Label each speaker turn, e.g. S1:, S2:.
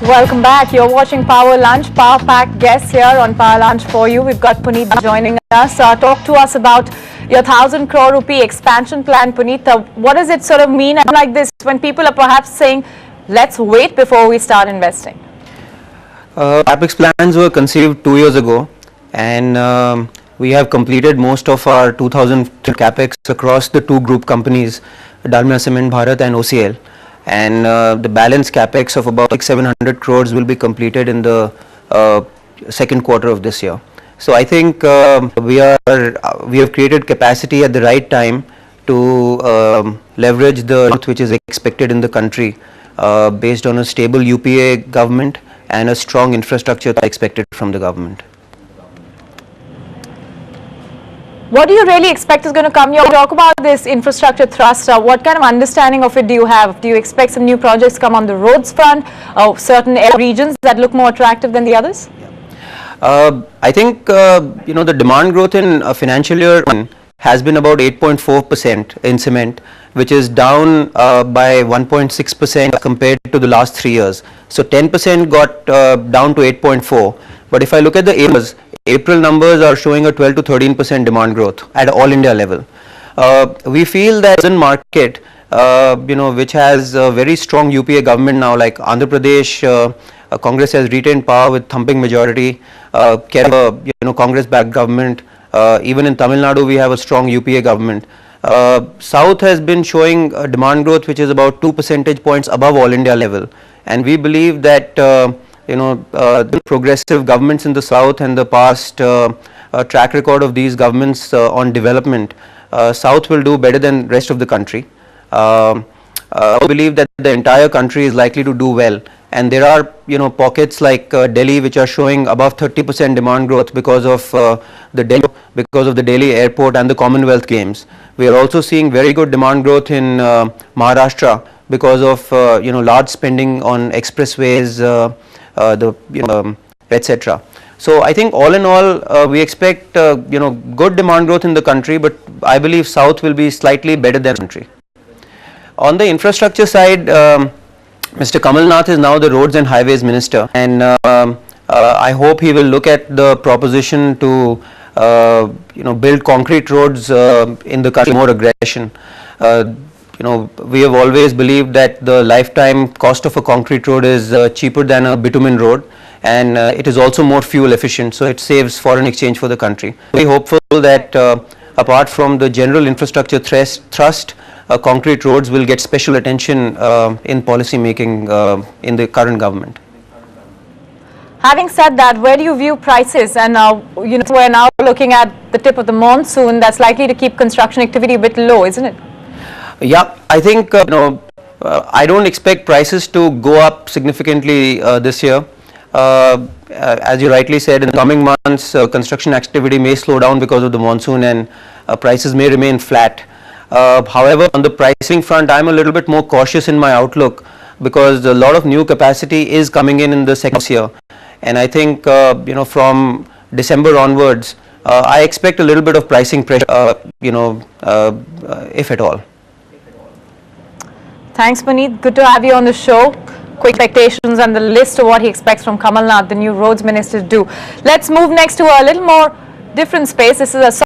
S1: Welcome back. You're watching Power Lunch. Power Pack guests here on Power Lunch for you. We've got Puneet joining us. Talk to us about your 1,000 crore rupee expansion plan, Puneet. What does it sort of mean like this when people are perhaps saying, let's wait before we start investing?
S2: CapEx plans were conceived 2 years ago, and we have completed most of our 2,000 CapEx across the two group companies, Dalmia Cement Bharat and OCL. And the balance capex of about 700 crores will be completed in the second quarter of this year. So I think we have created capacity at the right time to leverage the growth which is expected in the country based on a stable UPA government and a strong infrastructure expected from the government.
S1: What do you really expect is going to come? You talk about this infrastructure thrust. What kind of understanding of it do you have? Do you expect some new projects to come on the roads front, certain regions that look more attractive than the others?
S2: I think the demand growth in financial year has been about 8.4% in cement, which is down by 1.6% compared to the last 3 years. So 10% got down to 8.4. But if I look at the April numbers are showing a 12 to 13% demand growth at all India level. We feel that in market, which has a very strong UPA government now, like Andhra Pradesh, Congress has retained power with thumping majority. Kerala, Congress-backed government. Even in Tamil Nadu, we have a strong UPA government. South has been showing a demand growth which is about 2 percentage points above all India level, and we believe that the progressive governments in the south and the past track record of these governments on development, south will do better than rest of the country. I believe that the entire country is likely to do well, and there are pockets like Delhi which are showing above 30% demand growth because of the Delhi airport and the Commonwealth Games. We are also seeing very good demand growth in Maharashtra because of large spending on expressways, etc. So I think all in all we expect good demand growth in the country, but I believe south will be slightly better than the country. On the infrastructure side, Mr. Kamal Nath is now the roads and highways minister, and I hope he will look at the proposition to build concrete roads in the country more aggression. We have always believed that the lifetime cost of a concrete road is cheaper than a bitumen road, and it is also more fuel efficient, so it saves foreign exchange for the country. We are hopeful that apart from the general infrastructure thrust, concrete roads will get special attention in policy making in the current government.
S1: Having said that, where do you view prices? And we're now looking at the tip of the monsoon that's likely to keep construction activity a bit low, isn't it?
S2: Yeah, I think I don't expect prices to go up significantly this year. As you rightly said, in the coming months, construction activity may slow down because of the monsoon, and prices may remain flat. However, on the pricing front, I'm a little bit more cautious in my outlook because a lot of new capacity is coming in the second year, and I think from December onwards, I expect a little bit of pricing pressure, if at all.
S1: Thanks, Puneet. Good to have you on the show. Quick expectations and the list of what he expects from Kamal Nath, the new roads minister, to do. Let's move next to a little more different space. This is a